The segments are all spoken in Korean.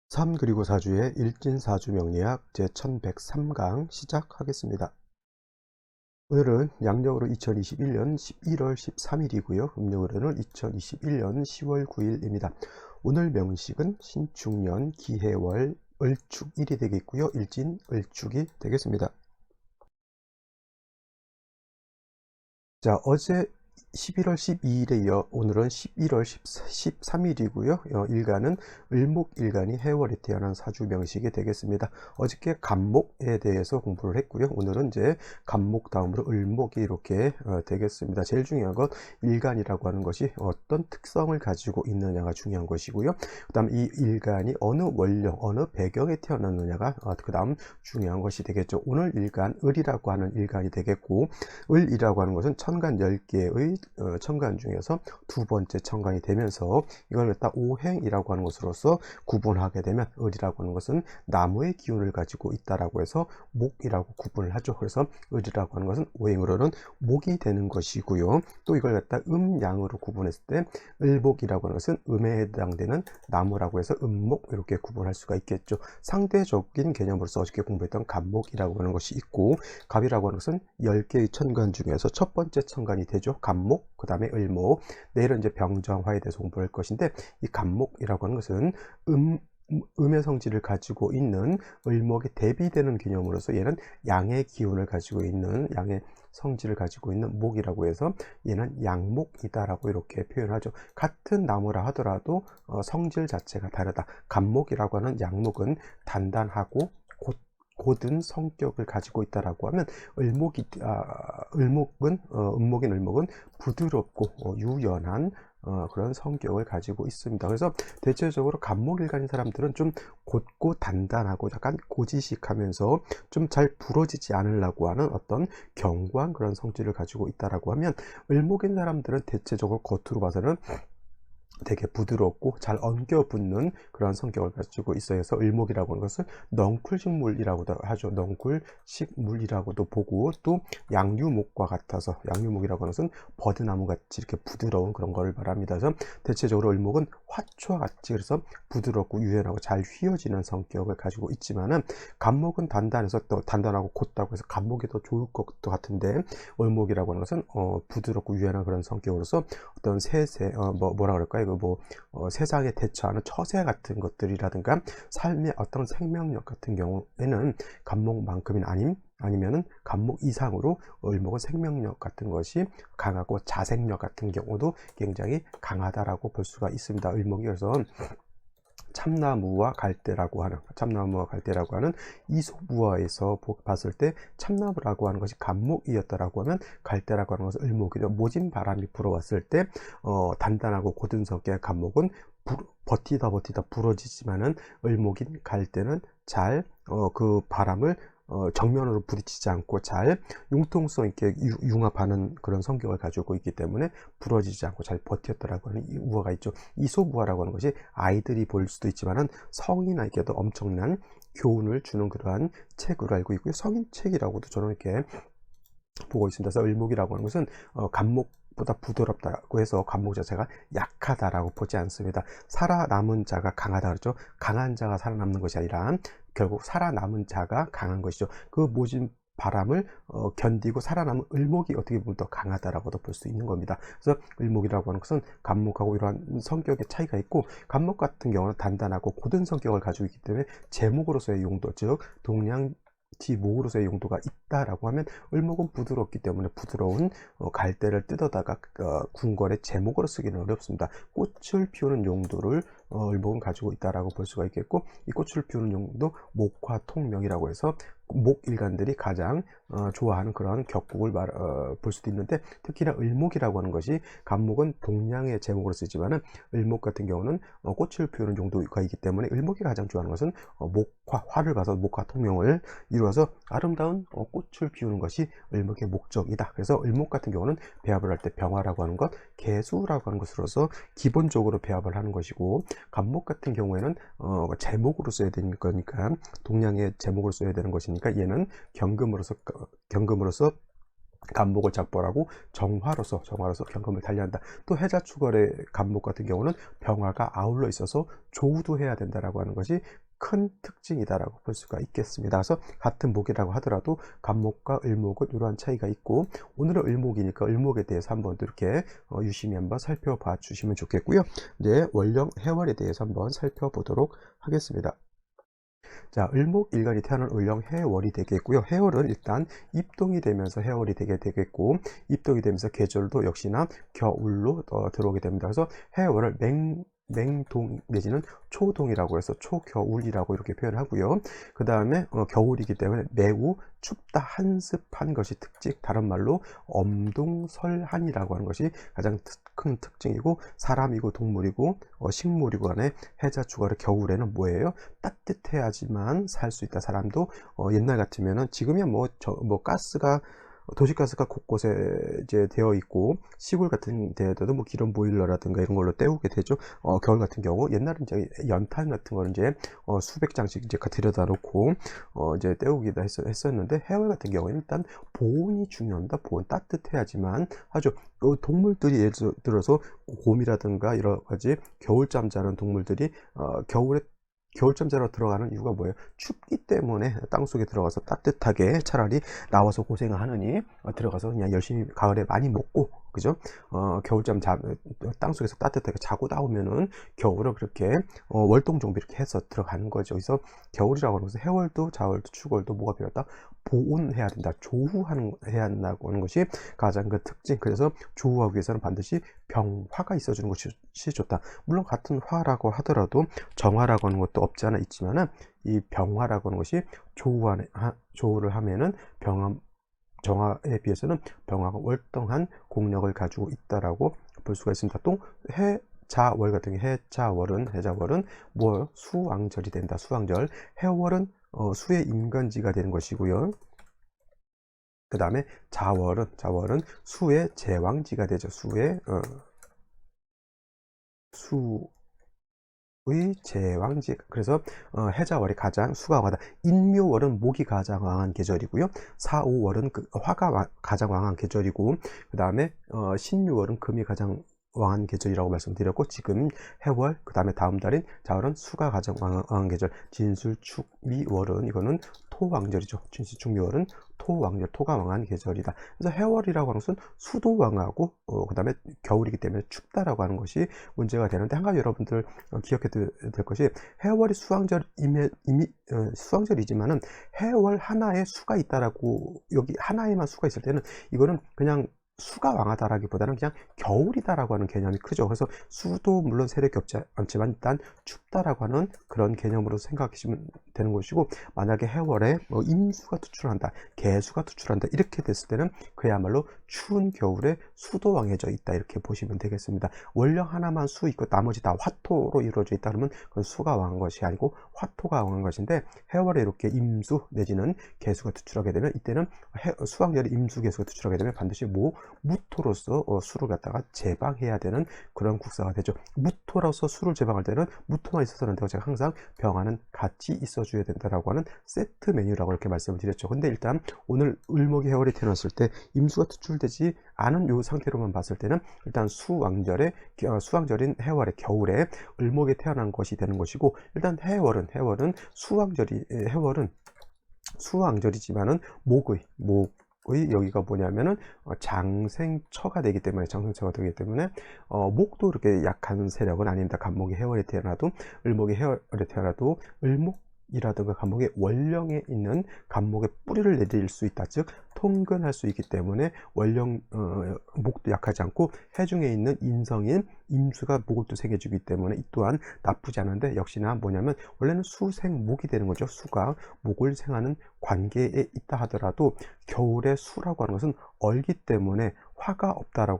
3 그리고 4주의 일진사주 명리학 제1103강 시작하겠습니다. 오늘은 양력으로 2021년 11월 13일이고요. 음력으로는 2021년 10월 9일입니다. 오늘 명식은 신축년 기해월 을축일이 되겠고요. 일진 을축이 되겠습니다. 자, 어제 11월 12일에 이어 오늘은 11월 13일이고요. 일간은 을목일간이 해월에 태어난 사주 명식이 되겠습니다. 어저께 간목에 대해서 공부를 했고요. 오늘은 이제 간목 다음으로 을목이 이렇게 되겠습니다. 제일 중요한 건 일간이라고 하는 것이 어떤 특성을 가지고 있느냐가 중요한 것이고요. 그 다음 이 일간이 어느 원령, 어느 배경에 태어났느냐가 그 다음 중요한 것이 되겠죠. 오늘 일간, 을이라고 하는 일간이 되겠고, 을이라고 하는 것은 천간 10개의 천간 중에서 두 번째 천간이 되면서 이걸 갖다 오행이라고 하는 것으로서 구분하게 되면 을이라고 하는 것은 나무의 기운을 가지고 있다라고 해서 목이라고 구분을 하죠. 그래서 을이라고 하는 것은 오행으로는 목이 되는 것이고요. 또 이걸 갖다 음양으로 구분했을 때 을목이라고 하는 것은 음에 해당되는 나무라고 해서 음목 이렇게 구분할 수가 있겠죠. 상대적인 개념으로서 어저께 공부했던 간목이라고 하는 것이 있고, 갑이라고 하는 것은 10개의 천간 중에서 첫 번째 천간이 되죠. 간목, 그 다음에 을목. 내일은 이제 병정화에 대해서 공부할 것인데, 이 간목이라고 하는 것은 음의 성질을 가지고 있는 을목이 대비되는 개념으로서 얘는 양의 기운을 가지고 있는, 양의 성질을 가지고 있는 목이라고 해서 얘는 양목이다라고 이렇게 표현하죠. 같은 나무라 하더라도 성질 자체가 다르다. 간목이라고 하는 양목은 단단하고 고든 성격을 가지고 있다라고 하면 음목인 을목은 부드럽고 유연한 그런 성격을 가지고 있습니다. 그래서 대체적으로 간목일간인 사람들은 좀 곧고 단단하고 약간 고지식하면서 좀 잘 부러지지 않으려고 하는 어떤 견고한 그런 성질을 가지고 있다라고 하면, 을목인 사람들은 대체적으로 겉으로 봐서는 되게 부드럽고 잘 엉겨붙는 그런 성격을 가지고 있어요. 그래서 을목이라고 하는 것을 넝쿨식물이라고도 하죠. 넝쿨식물이라고도 보고, 또 양유목과 같아서 양유목이라고 하는 것은 버드나무 같이 이렇게 부드러운 그런 거를 말합니다. 그래서 대체적으로 을목은 화초와 같이 그래서 부드럽고 유연하고 잘 휘어지는 성격을 가지고 있지만은, 간목은 단단해서 또 단단하고 곧다고 해서 간목이 더 좋을 것도 같은데, 을목이라고 하는 것은 부드럽고 유연한 그런 성격으로서 어떤 뭐라 그럴까요? 세상에 대처하는 처세 같은 것들이라든가 삶의 어떤 생명력 같은 경우에는 간목만큼은 아니면은 간목 이상으로 을목은 생명력 같은 것이 강하고 자생력 같은 경우도 굉장히 강하다라고 볼 수가 있습니다. 을목이 그래서 참나무와 갈대라고 하는 이솝우화에서 봤을 때 참나무라고 하는 것이 간목이었다라고 하면, 갈대라고 하는 것은 을목이죠. 모진 바람이 불어왔을 때 단단하고 고든 성격의 간목은 버티다 부러지지만은, 을목인 갈대는 잘 그 바람을 정면으로 부딪히지 않고 잘 융통성 있게 융합하는 그런 성격을 가지고 있기 때문에 부러지지 않고 잘 버텼다라고 하는 이 우화가 있죠. 이솝우화라고 하는 것이 아이들이 볼 수도 있지만은 성인에게도 엄청난 교훈을 주는 그러한 책으로 알고 있고요. 성인책이라고도 저는 이렇게 보고 있습니다. 그래서 을목이라고 하는 것은 간목보다 부드럽다고 해서 간목 자체가 약하다라고 보지 않습니다. 살아남은 자가 강하다 그랬죠. 강한 자가 살아남는 것이 아니라 결국 살아남은 자가 강한 것이죠. 그 모진 바람을 견디고 살아남은 을목이 어떻게 보면 더 강하다라고도 볼 수 있는 겁니다. 그래서 을목이라고 하는 것은 간목하고 이러한 성격의 차이가 있고, 간목 같은 경우는 단단하고 고든 성격을 가지고 있기 때문에 제목으로서의 용도, 즉 동량지목으로서의 용도가 있다라고 하면, 을목은 부드럽기 때문에 부드러운 갈대를 뜯어다가 궁궐의 제목으로 쓰기는 어렵습니다. 꽃을 피우는 용도를 을목은 가지고 있다라고 볼 수가 있겠고, 이 꽃을 피우는 용도 목화통명이라고 해서 목일간들이 가장 좋아하는 그런 격국을 볼 수도 있는데, 특히나 을목이라고 하는 것이, 간목은 동량의 제목으로 쓰지만은 을목 같은 경우는 꽃을 피우는 용도가 있기 때문에 을목이 가장 좋아하는 것은 화를 봐서 목화통명을 이루어서 아름다운 꽃을 피우는 것이 을목의 목적이다. 그래서 을목 같은 경우는 배합을 할 때 병화라고 하는 것, 개수라고 하는 것으로서 기본적으로 배합을 하는 것이고, 간목 같은 경우에는 제목으로 써야 되는 거니까, 동량의 제목으로 써야 되는 것이니까 얘는 경금으로서 간목을 작벌하고 정화로서 경금을 달리한다. 또 해자축월의 간목 같은 경우는 병화가 아울러 있어서 조우도 해야 된다라고 하는 것이 큰 특징이다라고 볼 수가 있겠습니다. 그래서 같은 목이라고 하더라도 간목과 을목은 이러한 차이가 있고, 오늘은 을목이니까 을목에 대해서 한번 또 이렇게 유심히 한번 살펴봐 주시면 좋겠고요. 이제 월령 해월에 대해서 한번 살펴보도록 하겠습니다. 자, 을목일간이 태어난 을령 해월이 되겠고요. 해월은 일단 입동이 되면서 해월이 되게 되겠고, 입동이 되면서 계절도 역시나 겨울로 들어오게 됩니다. 그래서 해월을 맹동 내지는 초동이라고 해서 초겨울이라고 이렇게 표현하고요. 그 다음에 겨울이기 때문에 매우 춥다 한습한 것이 특징, 다른 말로 엄동설한이라고 하는 것이 가장 큰 특징이고, 사람이고 동물이고 식물이고 간에 해자축월의 겨울에는 뭐예요? 따뜻해야지만 살 수 있다. 사람도 옛날 같으면은, 지금이야 뭐 가스가 도시가스가 곳곳에 이제 되어 있고, 시골 같은 데에도 뭐 기름 보일러라든가 이런 걸로 때우게 되죠. 겨울 같은 경우 옛날은 이제 연탄 같은 거는 이제 수백 장씩 이제 들여다 놓고 이제 때우기도 했었는데, 해월 같은 경우에는 일단 보온이 중요합니다. 보온, 따뜻해야지만 하죠. 동물들이 예를 들어서 곰이라든가 여러 가지 겨울잠 자는 동물들이 겨울에 겨울잠 자러 들어가는 이유가 뭐예요? 춥기 때문에 땅속에 들어가서 따뜻하게 차라리 나와서 고생을 하느니 들어가서 그냥 열심히 가을에 많이 먹고, 그죠? 겨울잠 땅속에서 따뜻하게 자고 나오면은 겨울을 그렇게 월동정비 이렇게 해서 들어가는 거죠. 그래서 겨울이라고 하는 것은 해월도 자월도 축월도 뭐가 필요하다? 보온해야 된다. 해야 한다고 하는 것이 가장 그 특징. 그래서 조우하기 위해서는 반드시 병화가 있어주는 것이 좋다. 물론 같은 화라고 하더라도 정화라고 하는 것도 없지 않아 있지만은, 이 병화라고 하는 것이 조우를 하면은 정화에 비해서는 병화가 월등한 공력을 가지고 있다라고 볼 수가 있습니다. 또 해자월 같은 경우 해자월은 뭐 수왕절이 된다. 수왕절. 해월은 수의 임간지가 되는 것이고요. 그 다음에 자월은 수의 제왕지가 되죠. 수의 제왕지. 그래서 해자월이 가장 수가 강하다. 인묘월은 목이 가장 강한 계절이고요. 사오월은 화가 가장 강한 계절이고, 그 다음에 신묘월은 금이 가장 왕한 계절이라고 말씀드렸고, 지금 해월, 그 다음에 다음 달인 자월은 수가 가장 왕한 계절. 진술축미월은 이거는 토왕절이죠. 진술축미월은 토왕절, 토가 왕한 계절이다. 그래서 해월이라고 하는 것은 수도 왕하고 그 다음에 겨울이기 때문에 춥다라고 하는 것이 문제가 되는데, 한 가지 여러분들 기억해 될 것이, 해월이 수왕절이지만은 해월 하나에 수가 있다라고, 여기 하나에만 수가 있을 때는 이거는 그냥 수가 왕하다라기보다는 그냥 겨울이다라고 하는 개념이 크죠. 그래서 수도 물론 세력이 없지 않지만 일단 춥다라고 하는 그런 개념으로 생각하시면 되는 것이고, 만약에 해월에 임수가 투출한다, 개수가 투출한다 이렇게 됐을 때는 그야말로 추운 겨울에 수도 왕해져 있다 이렇게 보시면 되겠습니다. 원령 하나만 수 있고 나머지 다 화토로 이루어져 있다 그러면 그건 수가 왕한 것이 아니고 화토가 왕한 것인데, 해월에 이렇게 임수 내지는 개수가 투출하게 되면, 이때는 수왕절에 임수 개수가 투출하게 되면 반드시 무토로서 수를 갖다가 제방해야 되는 그런 국사가 되죠. 무토로서 수를 제방할 때는 무토만 있어서는 되고, 제가 항상 병화는 같이 있어줘야 된다라고 하는 세트 메뉴라고 이렇게 말씀을 드렸죠. 근데 일단 오늘 을목이 해월이 태어났을 때 임수가 투출되지 않은 요 상태로만 봤을 때는 일단 수왕절인 해월의 겨울에 을목이 태어난 것이 되는 것이고, 일단 해월은 수왕절이지만은 목의 여기가 뭐냐면은 장생처가 되기 때문에 목도 이렇게 약한 세력은 아닙니다. 간목이 해월에 태어나도, 을목이 해월에 태어나도 을목이라든가 간목의 원령에 있는 간목의 뿌리를 내릴 수 있다. 즉 통근할 수 있기 때문에 원령 목도 약하지 않고, 해중에 있는 인성인 임수가 목을 또 새겨주기 때문에 이 또한 나쁘지 않은데, 역시나 뭐냐면 원래는 수생목이 되는 거죠. 수가 목을 생하는 관계에 있다 하더라도 겨울에 수라고 하는 것은 얼기 때문에 화가 없다라고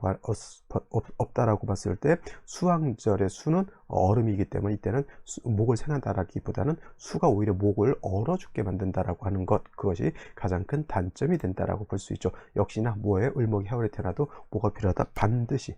봤을 때, 수왕절의 수는 얼음이기 때문에 이때는 목을 생한다라기보다는 수가 오히려 목을 얼어 죽게 만든다라고 하는 것, 그것이 가장 큰 단점이 된다라고 볼 수 있죠. 역시나 뭐에 을목이 해월에 태어나도 뭐가 필요하다? 반드시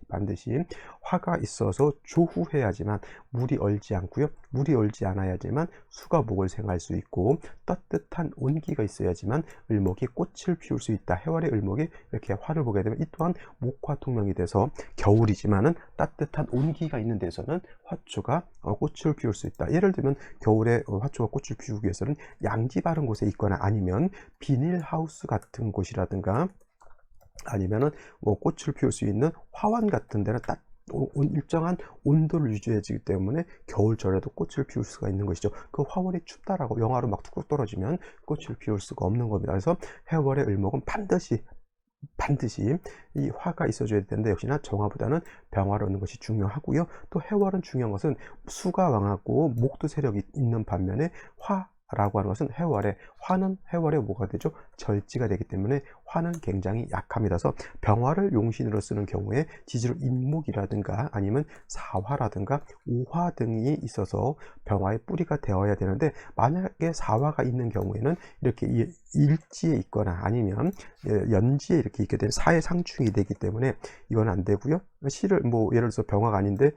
화가 있어서 조후해야지만 물이 얼지 않고요, 물이 얼지 않아야지만 수가 목을 생할 수 있고 따뜻한 온기가 있어야지만 을목이 꽃을 피울 수 있다. 해월의 을목이 이렇게 화를 보게 되면 이 또한 목화 통명이 돼서 겨울이지만은 따뜻한 온기가 있는 데서는 화초가 꽃을 피울 수 있다. 예를 들면 겨울에 화초가 꽃을 피우기 위해서는 양지 바른 곳에 있거나 아니면 비닐하우스 같은 곳이라든가 아니면은 뭐 꽃을 피울 수 있는 화원 같은 데는 일정한 온도를 유지해지기 때문에 겨울철에도 꽃을 피울 수가 있는 것이죠. 그 화월이 춥다라고 영하로 막 툭툭 떨어지면 꽃을 피울 수가 없는 겁니다. 그래서 해월의 을목은 반드시 이 화가 있어줘야 되는데 역시나 정화보다는 병화를 얻는 것이 중요하고요. 또 해월은 중요한 것은 수가 왕하고 목도 세력이 있는 반면에 화라고 하는 것은 화는 해월에 뭐가 되죠? 절지가 되기 때문에 화는 굉장히 약합니다. 그래서 병화를 용신으로 쓰는 경우에 지지로 인목이라든가 아니면 사화라든가 오화 등이 있어서 병화의 뿌리가 되어야 되는데 만약에 사화가 있는 경우에는 이렇게 일지에 있거나 아니면 연지에 이렇게 있게 되면 사의 상충이 되기 때문에 이건 안 되고요. 시를 뭐 예를 들어서 병화가 아닌데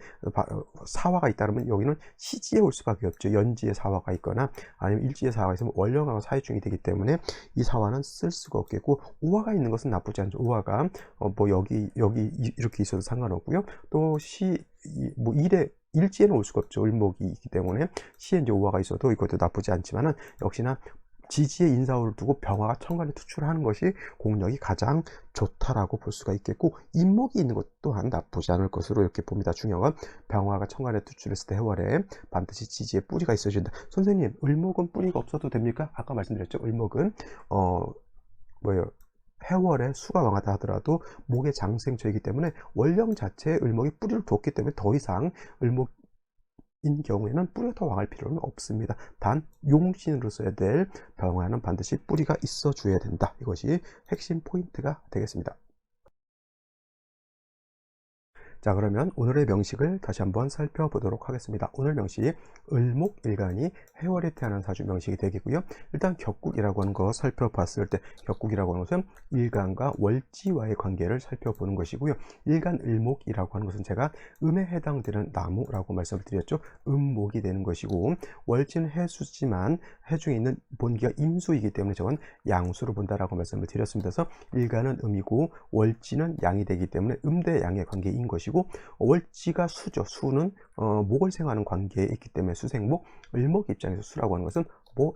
사화가 있다 그러면 여기는 시지에 올 수밖에 없죠. 연지에 사화가 있거나 아니면 일지에 사화가 있으면 월령하고 사회충이 되기 때문에 이 사화는 쓸 수가 없겠고 오화가 있는 것은 나쁘지 않죠. 오화가 뭐 여기 이렇게 있어도 상관없고요. 또 뭐 일지에는 올 수가 없죠. 을목이 있기 때문에 시에 이제 오화가 있어도 이것도 나쁘지 않지만은 역시나 지지에 인사호를 두고 병화가 천간에 투출하는 것이 공력이 가장 좋다라고 볼 수가 있겠고 인목이 있는 것 또한 나쁘지 않을 것으로 이렇게 봅니다. 중요한 건 병화가 천간에 투출했을 때 해월에 반드시 지지에 뿌리가 있어야 된다. 선생님, 을목은 뿌리가 없어도 됩니까? 아까 말씀드렸죠. 을목은 해월에 수가 왕하다 하더라도 목의 장생처이기 때문에 원령 자체에 을목이 뿌리를 두었기 때문에 더 이상 을목인 경우에는 뿌리가 더 왕할 필요는 없습니다. 단 용신으로 써야 될 병화는 반드시 뿌리가 있어 줘야 된다. 이것이 핵심 포인트가 되겠습니다. 자, 그러면 오늘의 명식을 다시 한번 살펴보도록 하겠습니다. 오늘 명식, 을목일간이 해월에 태어난 사주 명식이 되겠고요. 일단 격국이라고 하는 거 살펴봤을 때 격국이라고 하는 것은 일간과 월지와의 관계를 살펴보는 것이고요. 일간 을목이라고 하는 것은 제가 음에 해당되는 나무라고 말씀을 드렸죠. 음목이 되는 것이고 월지는 해수지만 해중에 있는 본기가 임수이기 때문에 저건 양수로 본다라고 말씀을 드렸습니다. 그래서 일간은 음이고 월지는 양이 되기 때문에 음대 양의 관계인 것이고 월지가 수죠. 수는 목을 생하는 관계에 있기 때문에 수생목, 을목 입장에서 수라고 하는 것은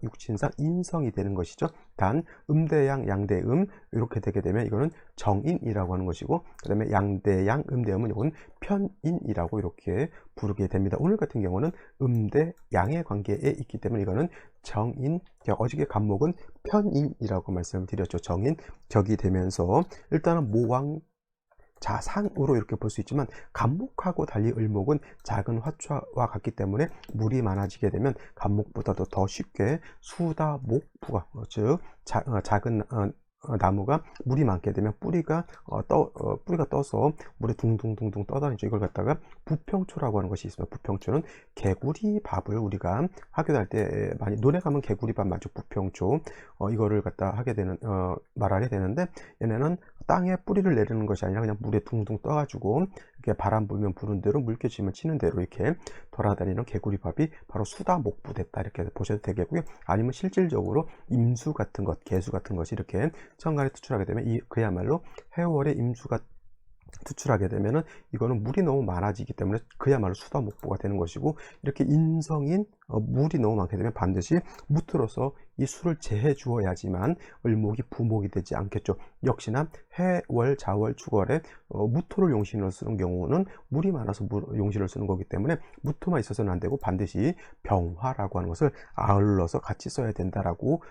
육친상 인성이 되는 것이죠. 단 음대양, 양대음 이렇게 되게 되면 이거는 정인이라고 하는 것이고 그 다음에 양대양, 음대음은 이건 편인이라고 이렇게 부르게 됩니다. 오늘 같은 경우는 음대양의 관계에 있기 때문에 이거는 정인, 어저께 간목은 편인이라고 말씀을 드렸죠. 정인, 격이 되면서 일단은 모왕 자상으로 이렇게 볼 수 있지만 간목하고 달리 을목은 작은 화초와 같기 때문에 물이 많아지게 되면 간목보다도 더 쉽게 수다 목부가 즉 작은 나무가 물이 많게 되면 뿌리가 떠서 물에 둥둥둥둥 떠다니죠. 이걸 갖다가 부평초라고 하는 것이 있습니다. 부평초는 개구리 밥을 우리가 학교 다닐 때 많이 논에 가면 개구리 밥 맞죠. 부평초 이거를 갖다 하게 되는 말하게 되는데 얘네는 땅에 뿌리를 내리는 것이 아니라 그냥 물에 둥둥 떠가지고 이렇게 바람 불면 부는 대로 물개 치면 치는 대로 이렇게 돌아다니는 개구리밥이 바로 수다 목부 됐다 이렇게 보셔도 되겠고요. 아니면 실질적으로 임수 같은 것, 개수 같은 것이 이렇게 천간에 투출하게 되면 그야말로 해월에 임수가 투출하게 되면은 이거는 물이 너무 많아지기 때문에 그야말로 수다 목부가 되는 것이고 이렇게 인성인 물이 너무 많게 되면 반드시 무토로서 이 수를 제해 주어야지만 을목이 부목이 되지 않겠죠. 역시나 해월, 자월, 축월에 무토를 용신으로 쓰는 경우는 물이 많아서 용신을 쓰는 거기 때문에 무토만 있어서는 안 되고 반드시 병화라고 하는 것을 아울러서 같이 써야 된다라고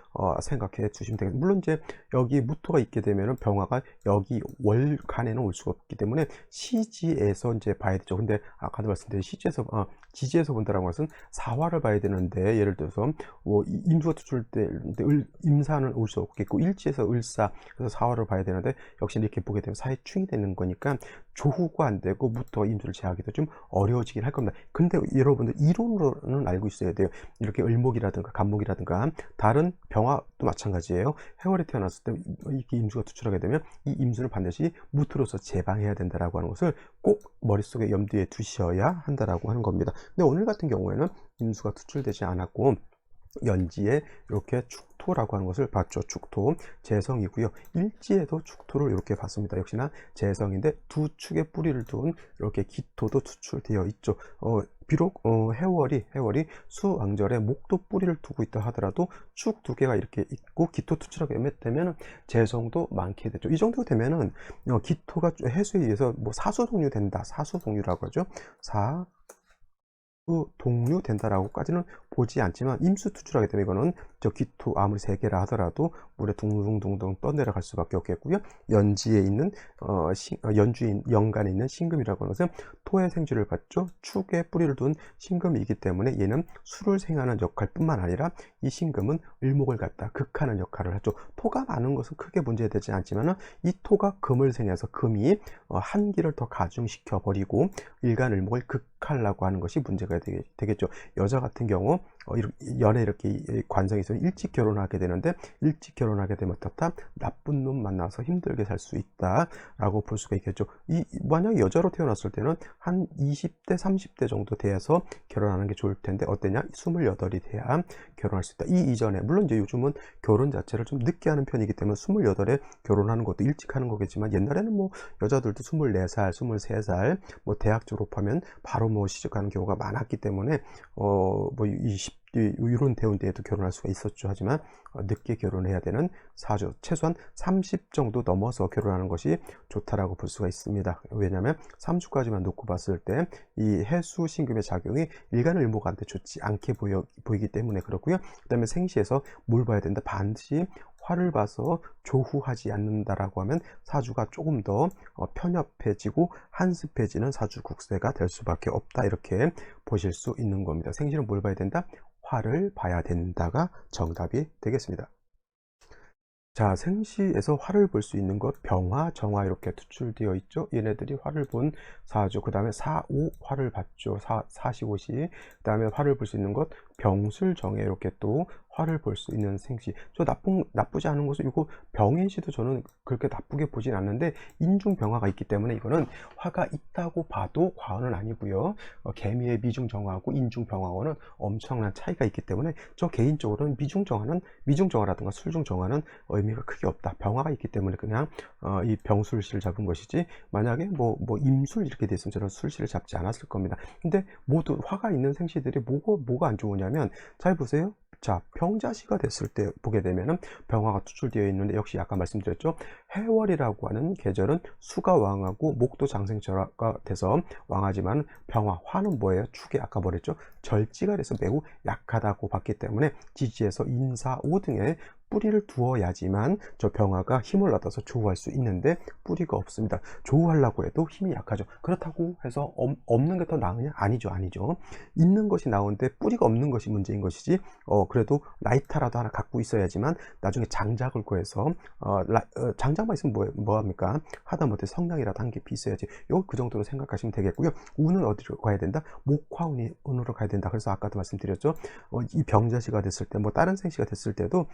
생각해 주시면 되겠습니다. 물론 이제 여기 무토가 있게 되면은 병화가 여기 월간에는 올 수가 없기 때문에 시지에서 이제 봐야 되죠. 근데 아까도 말씀드린 지지에서 본다라는 것은 사화를 봐야 되는데 예를 들어서 임수가 투출 때 임사는 올 수 없겠고 일지에서 을사 그래서 사화를 봐야 되는데 역시 이렇게 보게 되면 사회충이 되는 거니까 조후가 안 되고 무토가 임수를 제하기도 좀 어려워지긴 할 겁니다. 근데 여러분들 이론으로는 알고 있어야 돼요. 이렇게 을목이라든가 간목이라든가 다른 병화도 마찬가지예요. 해월에 태어났을 때 이렇게 임수가 투출하게 되면 이 임수를 반드시 무토로서 제방해야 된다라고 하는 것을 꼭 머릿속에 염두에 두셔야 한다라고 하는 겁니다. 근데 오늘 같은 경우에는 임수가 투출되지 않았고 연지에 이렇게 축토라고 하는 것을 봤죠. 축토 재성이고요. 일지에도 축토를 이렇게 봤습니다. 역시나 재성인데 두 축에 뿌리를 둔 이렇게 기토도 투출되어 있죠. 비록 해월이 수왕절에 목도 뿌리를 두고 있다 하더라도 축 두 개가 이렇게 있고 기토 투출하게 되면 재성도 많게 되죠. 이 정도 되면은 기토가 해수에 의해서 뭐 사수동류 된다. 사수동류라고 하죠. 동류 된다라고까지는 보지 않지만 임수 투출하게 되면 이거는 저 기토 아무리 3개라 하더라도 물에 둥둥둥둥 떠내려갈 수밖에 없겠고요. 연지에 있는 연주인 연간에 있는 신금이라고 하는 것은 토의 생쥐를 받죠. 축에 뿌리를 둔 신금이기 때문에 얘는 수를 생하는 역할뿐만 아니라 이 신금은 을목을 갖다 극하는 역할을 하죠. 토가 많은 것은 크게 문제되지 않지만은 이 토가 금을 생해서 금이 한기를 더 가중시켜 버리고 일간을목을 극하려고 하는 것이 문제가 되겠죠. 여자 같은 경우 연애 이렇게 관성이 있으면 일찍 결혼하게 되는데 일찍 결혼하게 되면 어떻다? 나쁜 놈 만나서 힘들게 살 수 있다라고 볼 수가 있겠죠. 만약 여자로 태어났을 때는 한 20대 30대 정도 돼서 결혼하는 게 좋을 텐데 어때냐? 28이 돼야 결혼할 수 있다. 이 이전에 물론 이제 요즘은 결혼 자체를 좀 늦게 하는 편이기 때문에 28에 결혼하는 것도 일찍 하는 거겠지만 옛날에는 뭐 여자들도 24살, 23살 뭐 대학 졸업하면 바로 뭐 시집가는 경우가 많았기 때문에 뭐 20 이런 대운대에도 결혼할 수가 있었죠. 하지만 늦게 결혼해야 되는 사주 최소한 30 정도 넘어서 결혼하는 것이 좋다라고 볼 수가 있습니다. 왜냐하면 30까지만 놓고 봤을 때 이 해수 신금의 작용이 일간을목한테 좋지 않게 보이기 때문에 그렇고요. 그 다음에 생시에서 뭘 봐야 된다? 반드시 화를 봐서 조후하지 않는다라고 하면 사주가 조금 더 편협해지고 한습해지는 사주 국세가 될 수밖에 없다. 이렇게 보실 수 있는 겁니다. 생시는 뭘 봐야 된다? 화를 봐야 된다가 정답이 되겠습니다. 자, 생시에서 화를 볼 수 있는 것 병화, 정화 이렇게 투출되어 있죠. 얘네들이 화를 본 사주. 그 다음에 사오 화를 봤죠. 사시오시. 그 다음에 화를 볼 수 있는 것 병술정에 이렇게 또 화를 볼 수 있는 생시. 저 나쁘지 않은 것은 이거 병인시도 저는 그렇게 나쁘게 보진 않는데 인중병화가 있기 때문에 이거는 화가 있다고 봐도 과언은 아니고요. 개미의 미중정화하고 인중병화와는 엄청난 차이가 있기 때문에 저 개인적으로는 미중정화라든가 술중정화는 의미가 크게 없다. 병화가 있기 때문에 그냥 이 병술씨를 잡은 것이지 만약에 뭐 임술 이렇게 됐으면 저는 술씨를 잡지 않았을 겁니다. 근데 모두 화가 있는 생시들이 뭐가 안 좋으냐면 잘 보세요. 자, 병자시가 됐을 때 보게 되면은 병화가 투출되어 있는데 역시 아까 말씀드렸죠. 해월이라고 하는 계절은 수가 왕하고 목도 장생절화가 돼서 왕하지만 병화, 화는 뭐예요? 축에 아까 뭐랬죠? 절지가 돼서 매우 약하다고 봤기 때문에 지지에서 인사, 오 등의 뿌리를 두어야지만 저 병화가 힘을 얻어서 조우할 수 있는데 뿌리가 없습니다. 조우하려고 해도 힘이 약하죠. 그렇다고 해서 없는 게 더 나으냐? 아니죠. 있는 것이 나오는데 뿌리가 없는 것이 문제인 것이지 그래도 라이터라도 하나 갖고 있어야지만 나중에 장작을 구해서 장작만 있으면 뭐합니까? 하다못해 성냥이라도 한 개 있어야지. 그 정도로 생각하시면 되겠고요. 운은 어디로 가야 된다? 목화운으로 가야 된다. 그래서 아까도 말씀드렸죠. 이 병자시가 됐을 때 뭐 다른 생시가 됐을 때도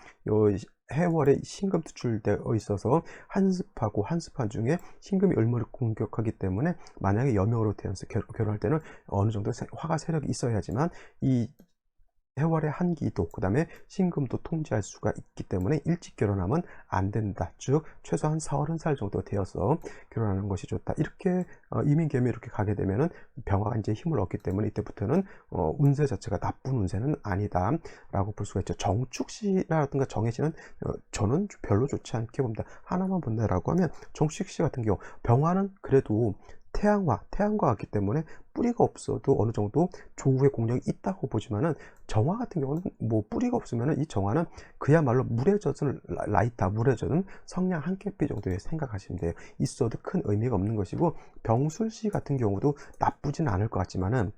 해월에 신금 투출되어 있어서 한습한 중에 신금이 을목을 공격하기 때문에 만약에 여명으로 태어나서 결혼할 때는 어느 정도 화가 세력이 있어야지만 이 해월의 한기도 그 다음에 신금도 통제할 수가 있기 때문에 일찍 결혼하면 안 된다. 즉 최소한 40살 정도 되어서 결혼하는 것이 좋다. 이렇게 이민계미 이렇게 가게 되면은 병화가 이제 힘을 얻기 때문에 이때부터는 운세 자체가 나쁜 운세는 아니다 라고 볼 수가 있죠. 정축시라든가 정해시는 저는 별로 좋지 않게 봅니다. 하나만 본다라고 하면 정축시 같은 경우 병화는 그래도 태양과 같기 때문에 뿌리가 없어도 어느 정도 조우의 공력이 있다고 보지만은 정화 같은 경우는 뭐 뿌리가 없으면은 이 정화는 그야말로 물에 젖은 물에 젖은 성냥 한 깨비 정도에 생각하시면 돼요. 있어도 큰 의미가 없는 것이고 병술씨 같은 경우도 나쁘진 않을 것 같지만은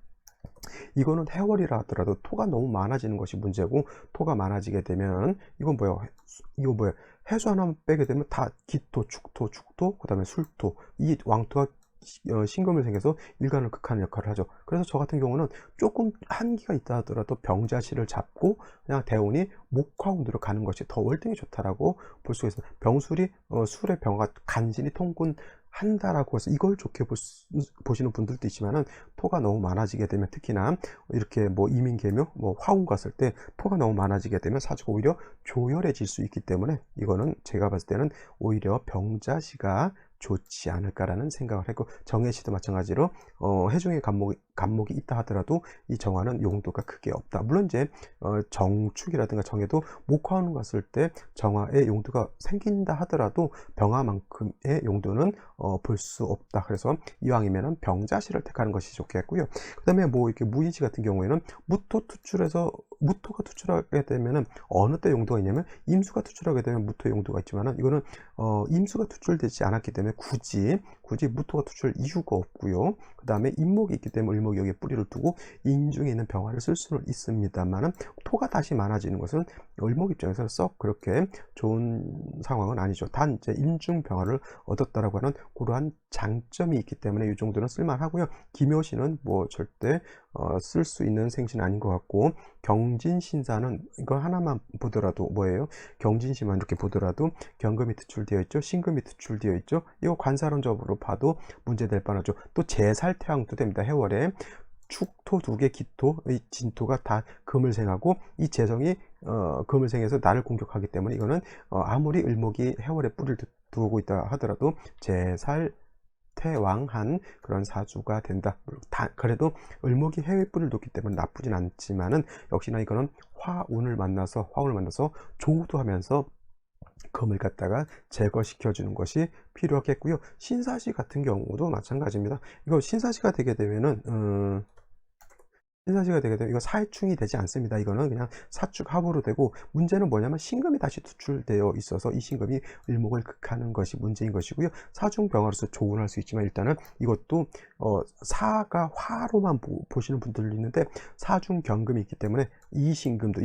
이거는 해월이라 하더라도 토가 너무 많아지는 것이 문제고 토가 많아지게 되면 이건 뭐야 해수 하나만 빼게 되면 다 기토, 축토 그 다음에 술토 이 왕토가 신금을 생겨서 일간을 극하는 역할을 하죠. 그래서 저 같은 경우는 조금 한기가 있다 하더라도 병자실을 잡고 그냥 대운이 목화운으로 가는 것이 더 월등히 좋다라고 볼 수가 있습니다. 병술이 술의 병화가 간신히 통군한다라고 해서 이걸 좋게 보시는 분들도 있지만은 토가 너무 많아지게 되면, 특히나 이렇게 뭐 이민계묘, 뭐 화운 갔을 때 토가 너무 많아지게 되면 사주가 오히려 조열해질 수 있기 때문에 이거는 제가 봤을 때는 오히려 병자시가 좋지 않을까라는 생각을 했고, 정해시도 마찬가지로 해중의 간목이 있다 하더라도 이 정화는 용도가 크게 없다. 물론 이제 정축이라든가 정해도 목화운 갔을 때 정화의 용도가 생긴다 하더라도 병화만큼의 용도는 볼 수 없다. 그래서 이왕이면은 병자시를 택하는 것이 좋겠고요. 그 다음에 뭐 이렇게 무인시 같은 경우에는 무토 투출해서, 무토가 투출하게 되면은 어느 때 용도가 있냐면 임수가 투출하게 되면 무토의 용도가 있지만은 이거는 임수가 투출되지 않았기 때문에 굳이 무토가 투출 이유가 없고요. 그 다음에 임목이 있기 때문에 을목이 여기에 뿌리를 두고 인중에 있는 병화를 쓸 수는 있습니다만은 토가 다시 많아지는 것은 을목 입장에서는 썩 그렇게 좋은 상황은 아니죠. 단 이제 인중 병화를 얻었다라고 하는 그러한 장점이 있기 때문에 이 정도는 쓸만하고요. 기묘시는 뭐 절대 쓸 수 있는 생신은 아닌 것 같고, 경진신사는 이거 하나만 보더라도 뭐예요? 경진시만 이렇게 보더라도 경금이 투출되어 있죠, 신금이 투출되어 있죠. 이거 관사론적으로 봐도 문제될 뻔하죠. 또 제살태왕도 됩니다. 해월에 축토 2개, 기토의 진토가 다 금을 생하고 이 재성이 금을 생해서 나를 공격하기 때문에 이거는 아무리 을목이 해월에 뿌리를 두고 있다 하더라도 제살 태왕한 그런 사주가 된다. 그래도 을목이 해외 뿌리를 놓기 때문에 나쁘진 않지만은 역시나 이거는 화운을 만나서 조우도하면서 금을 갖다가 제거시켜 주는 것이 필요하겠고요. 신사시 같은 경우도 마찬가지입니다. 이거 신사시가 되게 되면은 이거 사해충이 되지 않습니다. 이거는 그냥 사축합으로 되고, 문제는 뭐냐면 신금이 다시 투출되어 있어서 이 신금이 을목을 극하는 것이 문제인 것이고요. 사중병화로서 조운할 수 있지만 일단은 이것도 사가 화로만 보시는 분들도 있는데 사중경금이 있기 때문에 이 신금도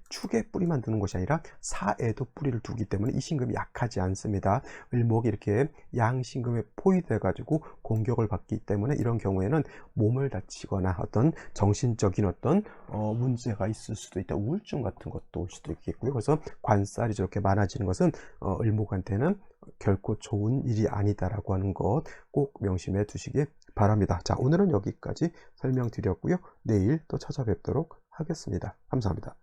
축에 뿌리만 두는 것이 아니라 사에도 뿌리를 두기 때문에 이 신금이 약하지 않습니다. 을목이 이렇게 양신금에 포위돼 가지고 공격을 받기 때문에 이런 경우에는 몸을 다치거나 어떤 정신적인 어떤 문제가 있을 수도 있다. 우울증 같은 것도 올 수도 있겠고요. 그래서 관살이 저렇게 많아지는 것은 을목한테는 결코 좋은 일이 아니다라고 하는 것 꼭 명심해 두시기 바랍니다. 자, 오늘은 여기까지 설명드렸고요. 내일 또 찾아뵙도록 하겠습니다. 감사합니다.